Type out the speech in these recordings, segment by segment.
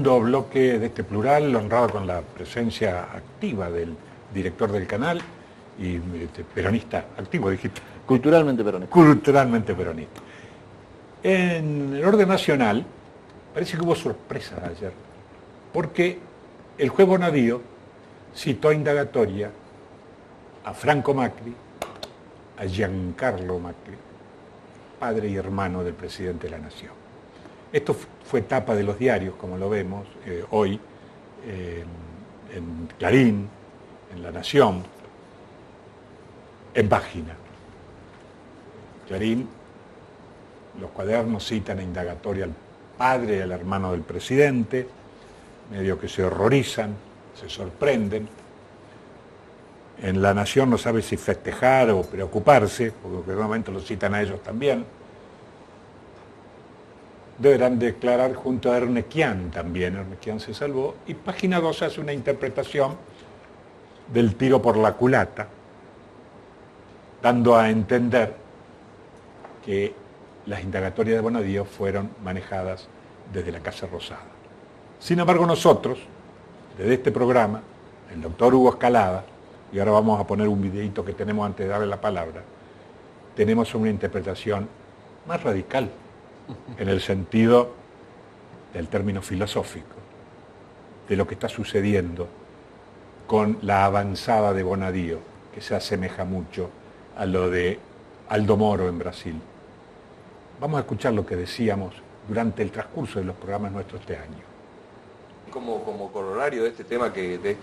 segundo bloque de este plural, honrado con la presencia activa del director del canal y peronista activo, dijiste. Culturalmente peronista. Culturalmente peronista. En el orden nacional, parece que hubo sorpresas ayer, porque el juez Bonadío citó a indagatoria a Franco Macri, a Giancarlo Macri, padre y hermano del presidente de la Nación. Esto fue tapa de los diarios, como lo vemos hoy, en Clarín, en La Nación, en Página. Clarín, los cuadernos citan a indagatoria al padre y al hermano del presidente, medio que se horrorizan, se sorprenden. En La Nación no sabe si festejar o preocuparse, porque en un momento lo citan a ellos también. Deberán declarar junto a Ernequian también, Ernequian se salvó, y Página 2 hace una interpretación del tiro por la culata, dando a entender que las indagatorias de Bonadío fueron manejadas desde la Casa Rosada. Sin embargo, nosotros, desde este programa, el doctor Hugo Escalada, y ahora vamos a poner un videito que tenemos antes de darle la palabra, tenemos una interpretación más radical, en el sentido del término filosófico, de lo que está sucediendo con la avanzada de Bonadío, que se asemeja mucho a lo de Aldo Moro en Brasil. Vamos a escuchar lo que decíamos durante el transcurso de los programas nuestros este año. Como corolario de este tema, de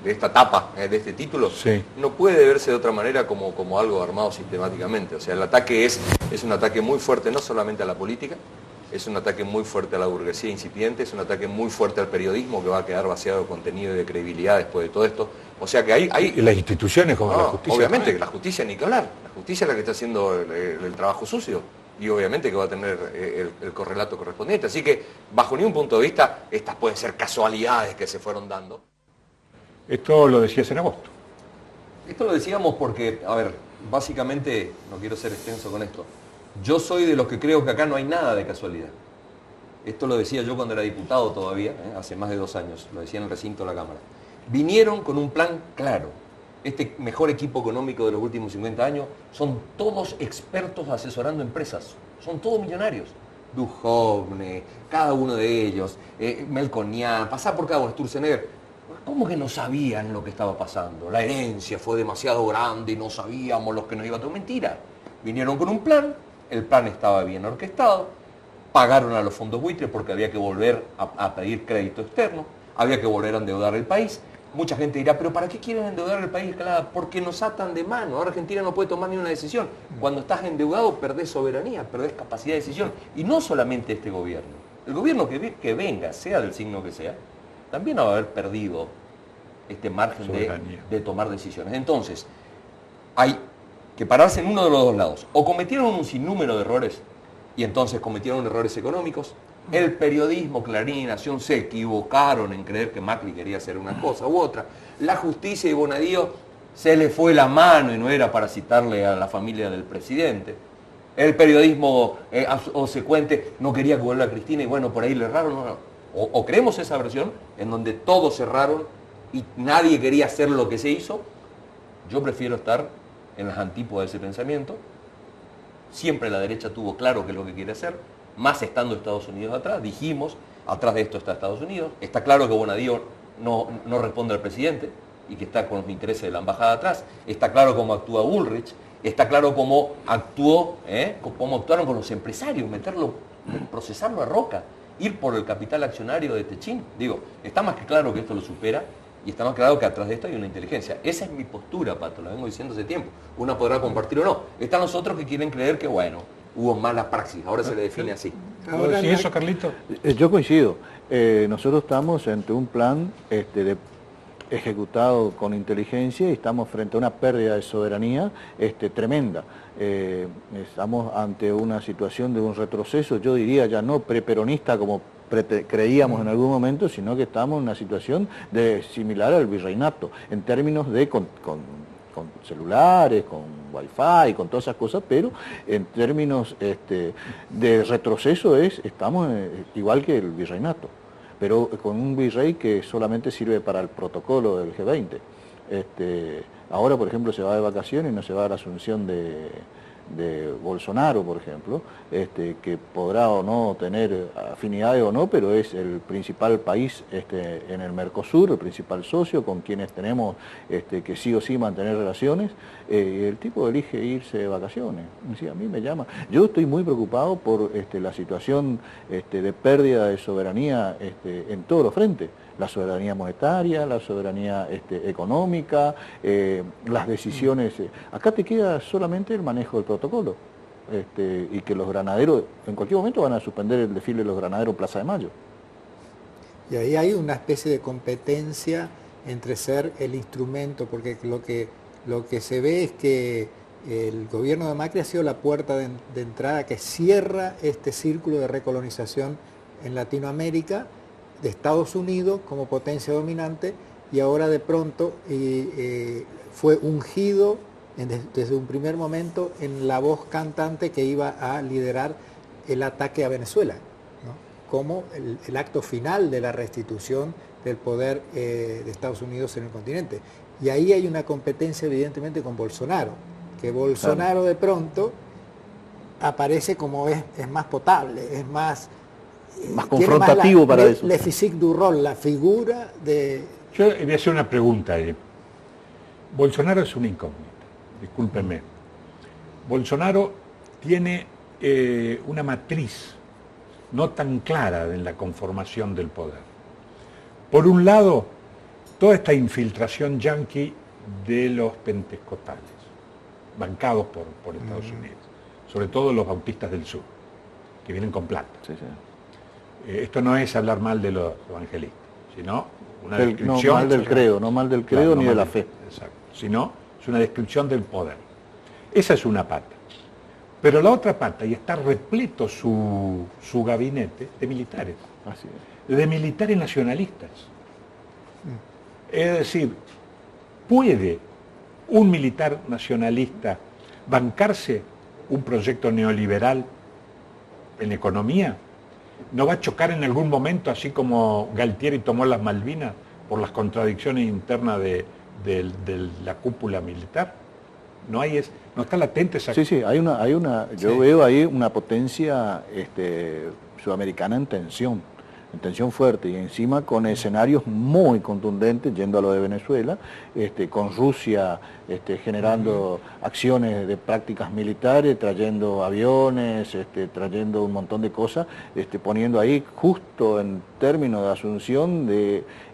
esta etapa, de este título, sí, no puede verse de otra manera como algo armado sistemáticamente. O sea, el ataque es un ataque muy fuerte no solamente a la política, es un ataque muy fuerte a la burguesía incipiente, es un ataque muy fuerte al periodismo que va a quedar vaciado de contenido y de credibilidad después de todo esto. O sea que hay y las instituciones como la justicia. Obviamente que la justicia ni que hablar. La justicia es la que está haciendo el trabajo sucio. Y obviamente que va a tener el correlato correspondiente. Así que, bajo ningún punto de vista, estas pueden ser casualidades que se fueron dando. Esto lo decías en agosto. Esto lo decíamos porque, a ver, básicamente, no quiero ser extenso con esto, yo soy de los que creo que acá no hay nada de casualidad. Esto lo decía yo cuando era diputado todavía, hace más de 2 años, lo decía en el recinto de la Cámara. Vinieron con un plan claro. Este mejor equipo económico de los últimos 50 años, son todos expertos asesorando empresas, son todos millonarios. Duhovne, cada uno de ellos, Melconian, pasar por cada uno, Sturzenegger. ¿Cómo que no sabían lo que estaba pasando? La herencia fue demasiado grande y no sabíamos lo que nos iba a traer. Mentira. Vinieron con un plan, el plan estaba bien orquestado, pagaron a los fondos buitres porque había que volver a pedir crédito externo, había que volver a endeudar el país. Mucha gente dirá, pero ¿para qué quieren endeudar el país, Escalada? Porque nos atan de mano. Ahora Argentina no puede tomar ni una decisión. Cuando estás endeudado perdés soberanía, perdés capacidad de decisión. Y no solamente este gobierno. El gobierno que venga, sea del signo que sea, también va a haber perdido este margen de tomar decisiones. Entonces, hay que pararse en uno de los dos lados. O cometieron un sinnúmero de errores, y entonces cometieron errores económicos. El periodismo, Clarín y Nación se equivocaron en creer que Macri quería hacer una cosa u otra. La justicia y Bonadío se le fue la mano y no era para citarle a la familia del presidente. El periodismo obsecuente no quería que vuelva a Cristina y bueno, por ahí le erraron. O creemos esa versión en donde todos cerraron y nadie quería hacer lo que se hizo. Yo prefiero estar en las antípodas de ese pensamiento. Siempre la derecha tuvo claro qué es lo que quiere hacer. Más estando Estados Unidos atrás, dijimos, atrás de esto está Estados Unidos. Está claro que Bonadío no responde al presidente y que está con los intereses de la embajada atrás. Está claro cómo actúa Bullrich, está claro cómo actuaron con los empresarios, procesarlo a Roca, ir por el capital accionario de Techín. Digo, está más que claro que esto lo supera y está más claro que atrás de esto hay una inteligencia. Esa es mi postura, Pato, la vengo diciendo hace tiempo. Una podrá compartir o no. Están los otros que quieren creer que, bueno, hubo mala praxis, ahora se le define así. Ahora, ¿sí eso, Carlito? Yo coincido. Nosotros estamos ante un plan ejecutado con inteligencia y estamos frente a una pérdida de soberanía tremenda. Estamos ante una situación de un retroceso, yo diría ya no preperonista como creíamos en algún momento, sino que estamos en una situación similar al virreinato, en términos de con celulares, con wifi, con todas esas cosas, pero en términos de retroceso estamos igual que el virreinato. pero con un virrey que solamente sirve para el protocolo del G20. Ahora, por ejemplo, se va de vacaciones y no se va a la asunción de Bolsonaro, por ejemplo, que podrá o no tener afinidades o no, pero es el principal país en el Mercosur, el principal socio con quienes tenemos que sí o sí mantener relaciones, y el tipo elige irse de vacaciones. Sí, a mí me llama. Yo estoy muy preocupado por la situación de pérdida de soberanía en todos los frentes. La soberanía monetaria, la soberanía económica, las decisiones. Acá te queda solamente el manejo del protocolo, y que los granaderos, en cualquier momento van a suspender el desfile de los granaderos en Plaza de Mayo. Y ahí hay una especie de competencia entre ser el instrumento, porque lo que se ve es que el gobierno de Macri ha sido la puerta de entrada que cierra este círculo de recolonización en Latinoamérica, de Estados Unidos como potencia dominante, y ahora de pronto fue ungido desde un primer momento en la voz cantante que iba a liderar el ataque a Venezuela, ¿no? Como el acto final de la restitución del poder de Estados Unidos en el continente. Y ahí hay una competencia evidentemente con Bolsonaro, que Bolsonaro de pronto aparece como es más potable, es más confrontativo para eso. Le physique du rôle, la figura de... Yo voy a hacer una pregunta ahí. Bolsonaro es una incógnita, discúlpenme. Bolsonaro tiene una matriz no tan clara en la conformación del poder. Por un lado, toda esta infiltración yanqui de los pentecostales, bancados por Estados Unidos, sobre todo los bautistas del sur, que vienen con plata. Sí, sí. Esto no es hablar mal de los evangelistas, sino una descripción... No mal del credo, no mal del credo, claro, ni de la fe. Exacto, sino es una descripción del poder. Esa es una pata. Pero la otra pata, y está repleto su gabinete, de militares. Así es. De militares nacionalistas. Es decir, ¿puede un militar nacionalista bancarse un proyecto neoliberal en economía? ¿No va a chocar en algún momento, así como Galtieri tomó las Malvinas, por las contradicciones internas de la cúpula militar? No está latente esa... Sí, yo veo ahí una potencia sudamericana en tensión fuerte, y encima con escenarios muy contundentes, yendo a lo de Venezuela, con Rusia generando acciones de prácticas militares, trayendo aviones, trayendo un montón de cosas, poniendo ahí justo en términos de asunción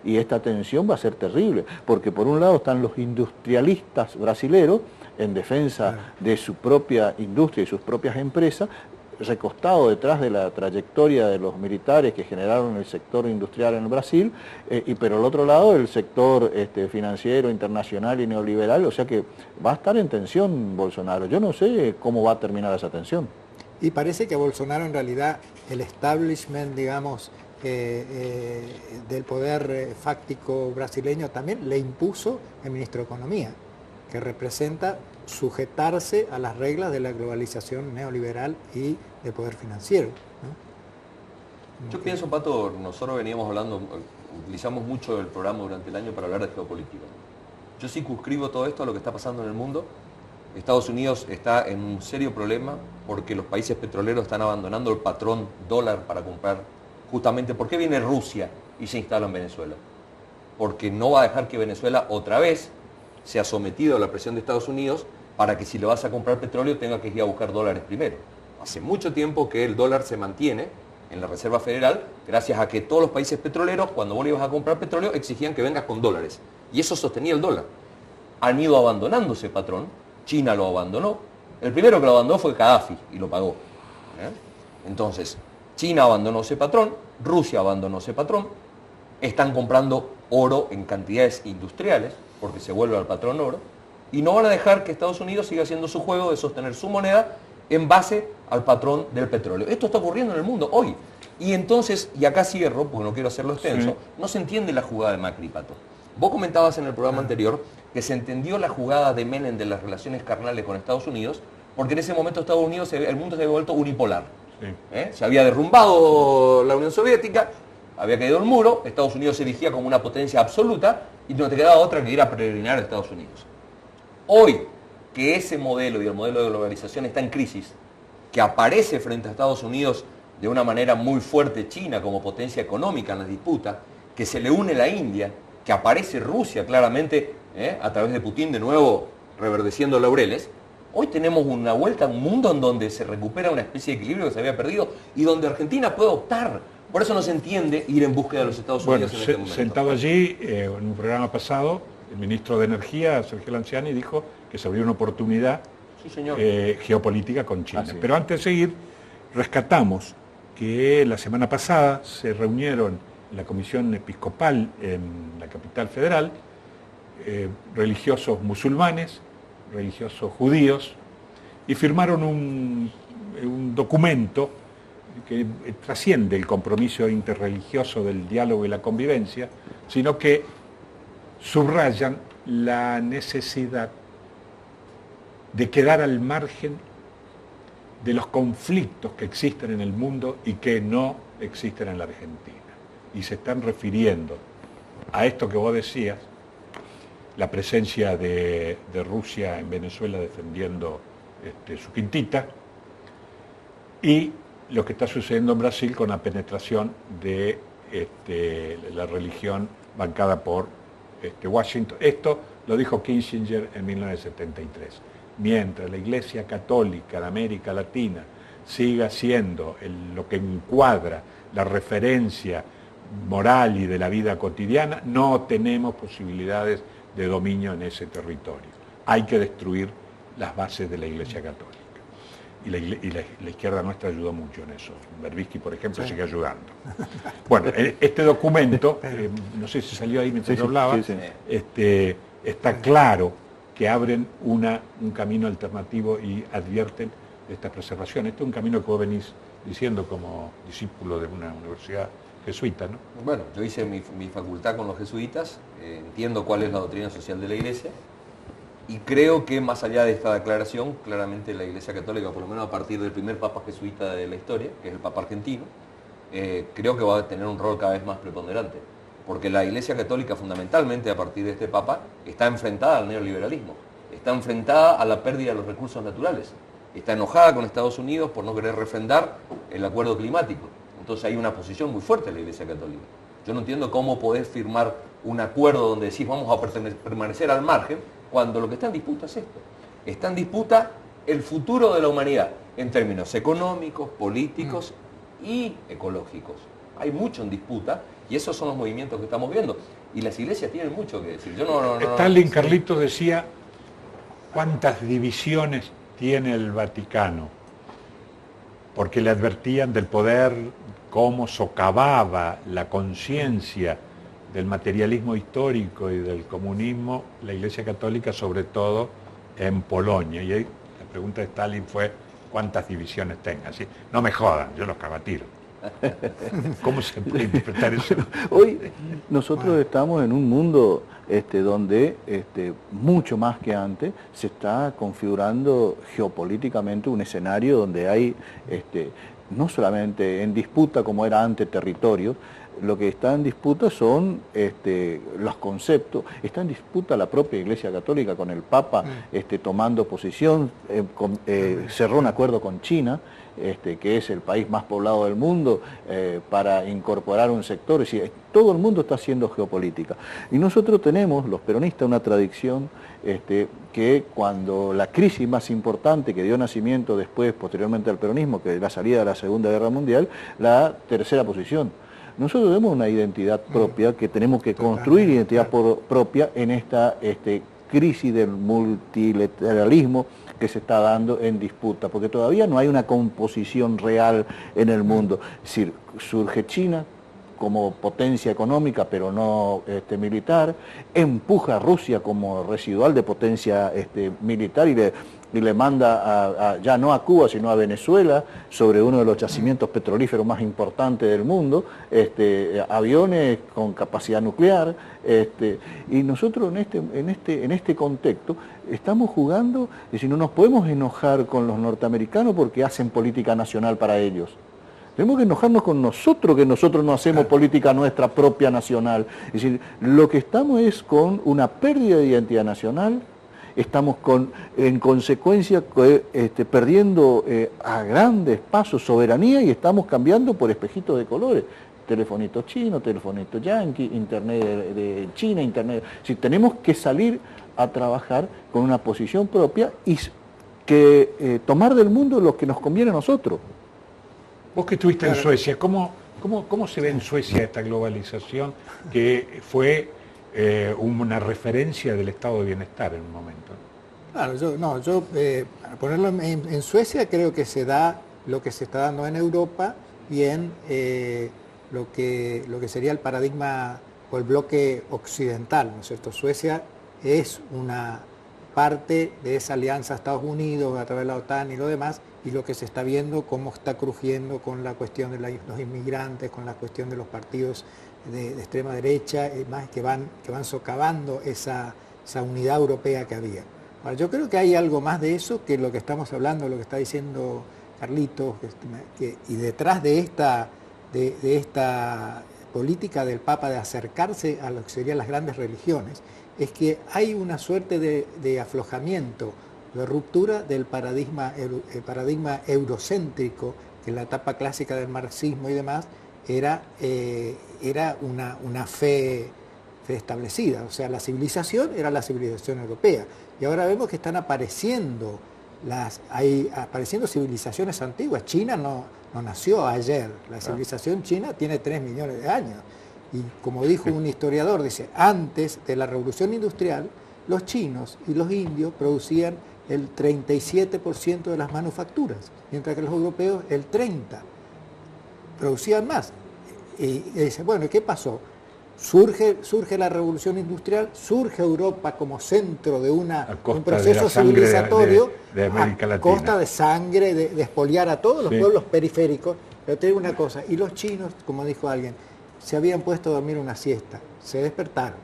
y esta tensión va a ser terrible, porque por un lado están los industrialistas brasileros en defensa de su propia industria y sus propias empresas, recostado detrás de la trayectoria de los militares que generaron el sector industrial en Brasil, pero al otro lado el sector financiero, internacional y neoliberal, o sea que va a estar en tensión Bolsonaro. Yo no sé cómo va a terminar esa tensión. Y parece que a Bolsonaro en realidad el establishment, digamos, del poder fáctico brasileño también le impuso el ministro de Economía, que representa sujetarse a las reglas de la globalización neoliberal y de poder financiero, ¿no? Yo pienso, Pato, nosotros veníamos hablando, utilizamos mucho el programa durante el año para hablar de geopolítica. Yo circunscribo todo esto a lo que está pasando en el mundo. Estados Unidos está en un serio problema porque los países petroleros están abandonando el patrón dólar para comprar. Justamente, ¿por qué viene Rusia y se instala en Venezuela? Porque no va a dejar que Venezuela otra vez sea sometido a la presión de Estados Unidos para que si le vas a comprar petróleo tenga que ir a buscar dólares primero. Hace mucho tiempo que el dólar se mantiene en la Reserva Federal gracias a que todos los países petroleros, cuando vos le ibas a comprar petróleo, exigían que vengas con dólares. Y eso sostenía el dólar. Han ido abandonando ese patrón. China lo abandonó. El primero que lo abandonó fue Gaddafi y lo pagó. Entonces, China abandonó ese patrón, Rusia abandonó ese patrón, están comprando oro en cantidades industriales, porque se vuelve al patrón oro, y no van a dejar que Estados Unidos siga haciendo su juego de sostener su moneda en base al patrón del petróleo. Esto está ocurriendo en el mundo hoy. Y entonces, y acá cierro, porque no quiero hacerlo extenso, no se entiende la jugada de Macri, Pato. Vos comentabas en el programa anterior que se entendió la jugada de Menem de las relaciones carnales con Estados Unidos, porque en ese momento Estados Unidos, el mundo se había vuelto unipolar. Se había derrumbado la Unión Soviética, había caído el muro, Estados Unidos se erigía como una potencia absoluta y no te quedaba otra que ir a peregrinar a Estados Unidos. Hoy, que ese modelo y el modelo de globalización está en crisis, que aparece frente a Estados Unidos de una manera muy fuerte China como potencia económica en la disputa, que se le une la India, que aparece Rusia claramente a través de Putin de nuevo reverdeciendo laureles, hoy tenemos una vuelta a un mundo en donde se recupera una especie de equilibrio que se había perdido y donde Argentina puede optar. Por eso no se entiende ir en búsqueda de los Estados Unidos en este momento. Sentado allí, en un programa pasado, el ministro de Energía, Sergio Lanciani, dijo que se abrió una oportunidad geopolítica con China. Pero antes de seguir, rescatamos que la semana pasada se reunieron en la Comisión Episcopal en la capital federal religiosos musulmanes, religiosos judíos, y firmaron un documento que trasciende el compromiso interreligioso del diálogo y la convivencia, sino que subrayan la necesidad de quedar al margen de los conflictos que existen en el mundo y que no existen en la Argentina. Y se están refiriendo a esto que vos decías, la presencia de Rusia en Venezuela defendiendo su quintita, y lo que está sucediendo en Brasil con la penetración de la religión bancada por Washington. Esto lo dijo Kissinger en 1973. Mientras la Iglesia Católica de América Latina siga siendo lo que encuadra la referencia moral y de la vida cotidiana, no tenemos posibilidades de dominio en ese territorio. Hay que destruir las bases de la Iglesia Católica. Y la izquierda nuestra ayudó mucho en eso. Berbisky, por ejemplo, sigue ayudando. Bueno, este documento, no sé si salió ahí mientras yo hablaba, está claro que abren un camino alternativo y advierten de esta preservación. Este es un camino que vos venís diciendo como discípulo de una universidad jesuita, ¿no? Bueno, yo hice mi facultad con los jesuitas, entiendo cuál es la doctrina social de la Iglesia, y creo que más allá de esta declaración, claramente la Iglesia Católica, por lo menos a partir del primer papa jesuita de la historia, que es el Papa argentino, creo que va a tener un rol cada vez más preponderante. Porque la Iglesia Católica, fundamentalmente a partir de este Papa, está enfrentada al neoliberalismo, está enfrentada a la pérdida de los recursos naturales, está enojada con Estados Unidos por no querer refrendar el acuerdo climático. Entonces hay una posición muy fuerte de la Iglesia Católica. Yo no entiendo cómo podés firmar un acuerdo donde decís vamos a permanecer al margen, cuando lo que está en disputa es esto. Está en disputa el futuro de la humanidad, en términos económicos, políticos y ecológicos. Hay mucho en disputa y esos son los movimientos que estamos viendo. Y las iglesias tienen mucho que decir. Stalin, Carlitos, decía, ¿cuántas divisiones tiene el Vaticano? Porque le advertían del poder, cómo socavaba la conciencia del materialismo histórico y del comunismo, la Iglesia Católica, sobre todo en Polonia. Y ahí la pregunta de Stalin fue, ¿cuántas divisiones tenga? ¿Sí? No me jodan, yo los cago a tiro. ¿Cómo se puede interpretar eso? Hoy nosotros estamos en un mundo donde mucho más que antes se está configurando geopolíticamente un escenario donde hay no solamente en disputa como era antes territorios, lo que está en disputa son los conceptos, está en disputa la propia Iglesia Católica con el Papa tomando posición, cerró un acuerdo con China, que es el país más poblado del mundo, para incorporar un sector. Es decir, todo el mundo está haciendo geopolítica. Y nosotros tenemos, los peronistas, una tradición que cuando la crisis más importante que dio nacimiento después, posteriormente al peronismo, que es la salida de la Segunda Guerra Mundial, la tercera posición. Nosotros tenemos una identidad propia que tenemos que construir, identidad propia en esta crisis del multilateralismo que se está dando en disputa, porque todavía no hay una composición real en el mundo. Es decir, surge China como potencia económica, pero no militar, empuja a Rusia como residual de potencia militar y le manda ya no a Cuba, sino a Venezuela, sobre uno de los yacimientos petrolíferos más importantes del mundo, aviones con capacidad nuclear, y nosotros en este contexto estamos jugando, es decir, no nos podemos enojar con los norteamericanos porque hacen política nacional para ellos. Tenemos que enojarnos con nosotros, que nosotros no hacemos política nuestra propia nacional. Es decir, lo que estamos es con una pérdida de identidad nacional, estamos en consecuencia perdiendo a grandes pasos soberanía y estamos cambiando por espejitos de colores. Telefonitos chinos, telefonitos yanqui, internet de China, internet. Si tenemos que salir a trabajar con una posición propia y que tomar del mundo lo que nos conviene a nosotros. Vos que estuviste en Suecia, ¿cómo se ve en Suecia esta globalización que fue una referencia del estado de bienestar en un momento? Claro, para ponerlo en Suecia creo que se da lo que se está dando en Europa y en lo que sería el paradigma o el bloque occidental, ¿no es cierto? Suecia es una parte de esa alianza Estados Unidos a través de la OTAN y lo demás, y lo que se está viendo cómo está crujiendo con la cuestión de los inmigrantes, con la cuestión de los partidos de extrema derecha y más que van socavando esa unidad europea que había. Ahora, yo creo que hay algo más de eso que lo que estamos hablando, lo que está diciendo Carlitos, y detrás de esta política del Papa de acercarse a lo que serían las grandes religiones, es que hay una suerte de aflojamiento, de ruptura del paradigma eurocéntrico, que en la etapa clásica del marxismo y demás era una fe establecida, o sea, la civilización era la civilización europea, y ahora vemos que están apareciendo civilizaciones antiguas. China no nació ayer, la civilización china tiene 3 millones de años, y como dijo un historiador, dice, antes de la revolución industrial, los chinos y los indios producían el 37% de las manufacturas, mientras que los europeos el 30%. Producían más. Y dice, bueno, ¿qué pasó? Surge la revolución industrial, surge Europa como centro de un proceso civilizatorio de América Latina, a costa de sangre, de expoliar a todos los pueblos periféricos. Pero te digo una cosa, y los chinos, como dijo alguien, se habían puesto a dormir una siesta, se despertaron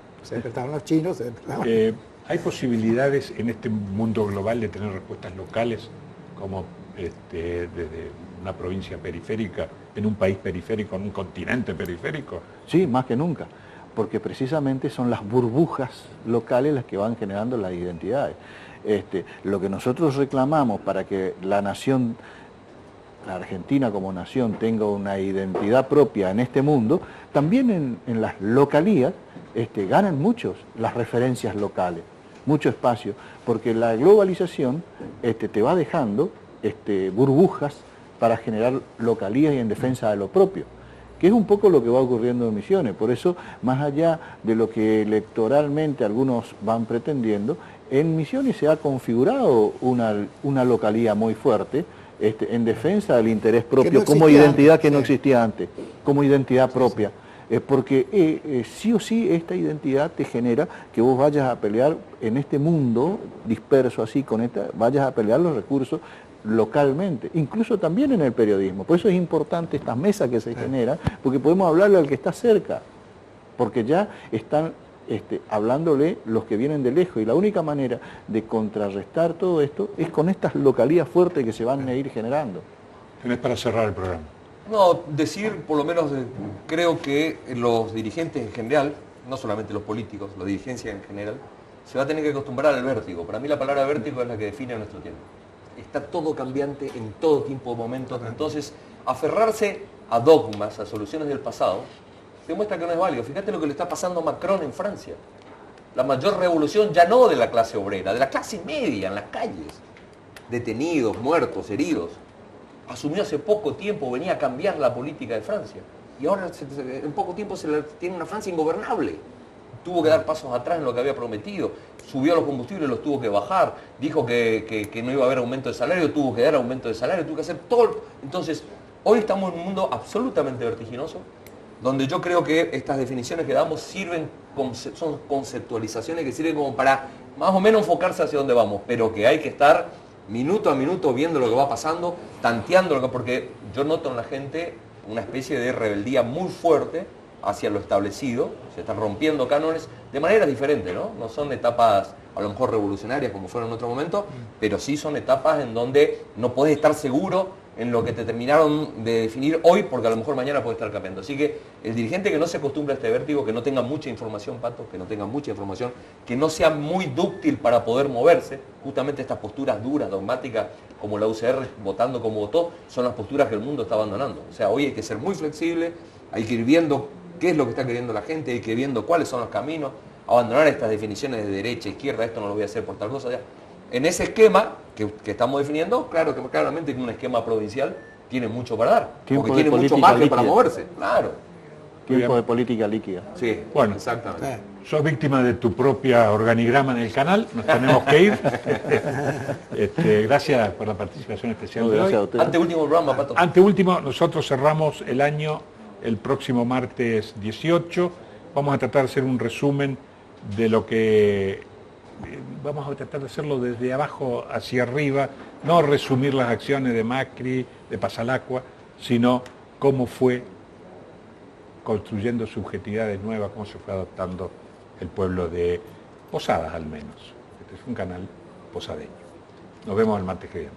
los chinos, se despertaron. ¿Hay posibilidades en este mundo global de tener respuestas locales, como desde una provincia periférica, en un país periférico, en un continente periférico? Sí, más que nunca, porque precisamente son las burbujas locales las que van generando las identidades. Lo que nosotros reclamamos para que la nación, la Argentina como nación, tenga una identidad propia en este mundo, también en las localías ganan muchos las referencias locales, mucho espacio, porque la globalización te va dejando burbujas para generar localías y en defensa de lo propio, que es un poco lo que va ocurriendo en Misiones. Por eso, más allá de lo que electoralmente algunos van pretendiendo, en Misiones se ha configurado una localía muy fuerte en defensa del interés propio, como identidad que no existía antes, como identidad propia. Porque sí o sí esta identidad te genera que vos vayas a pelear en este mundo disperso así, vayas a pelear los recursos localmente, incluso también en el periodismo. Por eso es importante estas mesas que se generan, porque podemos hablarle al que está cerca, porque ya están hablándole los que vienen de lejos, y la única manera de contrarrestar todo esto es con estas localías fuertes que se van a ir generando. Tenés para cerrar el programa. No, decir, por lo menos, creo que los dirigentes en general, no solamente los políticos, la dirigencia en general, se va a tener que acostumbrar al vértigo. Para mí la palabra vértigo es la que define nuestro tiempo. Está todo cambiante en todo tipo de momentos, entonces aferrarse a dogmas, a soluciones del pasado, demuestra que no es válido. Fíjate lo que le está pasando a Macron en Francia. La mayor revolución ya no de la clase obrera, de la clase media en las calles. Detenidos, muertos, heridos. Asumió hace poco tiempo, venía a cambiar la política de Francia. Y ahora en poco tiempo tiene una Francia ingobernable. Tuvo que dar pasos atrás en lo que había prometido. Subió los combustibles, los tuvo que bajar. Dijo que no iba a haber aumento de salario, tuvo que dar aumento de salario, tuvo que hacer todo. Entonces, hoy estamos en un mundo absolutamente vertiginoso, donde yo creo que estas definiciones que damos son conceptualizaciones que sirven como para más o menos enfocarse hacia dónde vamos, pero que hay que estar minuto a minuto viendo lo que va pasando, tanteando porque yo noto en la gente una especie de rebeldía muy fuerte hacia lo establecido, se están rompiendo cánones de maneras diferentes, ¿no? No son etapas a lo mejor revolucionarias como fueron en otro momento, pero sí son etapas en donde no podés estar seguro en lo que te terminaron de definir hoy, porque a lo mejor mañana puede estar cambiando. Así que el dirigente que no se acostumbre a este vértigo, que no tenga mucha información, Pato, que no tenga mucha información, que no sea muy dúctil para poder moverse, justamente estas posturas duras, dogmáticas, como la UCR votando como votó, son las posturas que el mundo está abandonando. O sea, hoy hay que ser muy flexible, hay que ir viendo qué es lo que está queriendo la gente, hay que ir viendo cuáles son los caminos, abandonar estas definiciones de derecha, izquierda, esto no lo voy a hacer por tal cosa, ya. En ese esquema que estamos definiendo, claro que claramente en un esquema provincial tiene mucho para dar, Tiempo porque de tiene mucho política margen para líquida. moverse, claro. Tiempo de política líquida. Sí, Bueno. exactamente. Sos víctima de tu propia organigrama en el canal, nos tenemos que ir. Gracias por la participación especial No, de gracias a hoy. usted. Anteúltimo programa, Pato. Anteúltimo, nosotros cerramos el año el próximo martes 18. Vamos a tratar de hacer un resumen de lo que... Vamos a tratar de hacerlo desde abajo hacia arriba, no resumir las acciones de Macri, de Pasalacqua, sino cómo fue construyendo subjetividades nuevas, cómo se fue adoptando el pueblo de Posadas al menos. Este es un canal posadeño. Nos vemos el martes que viene.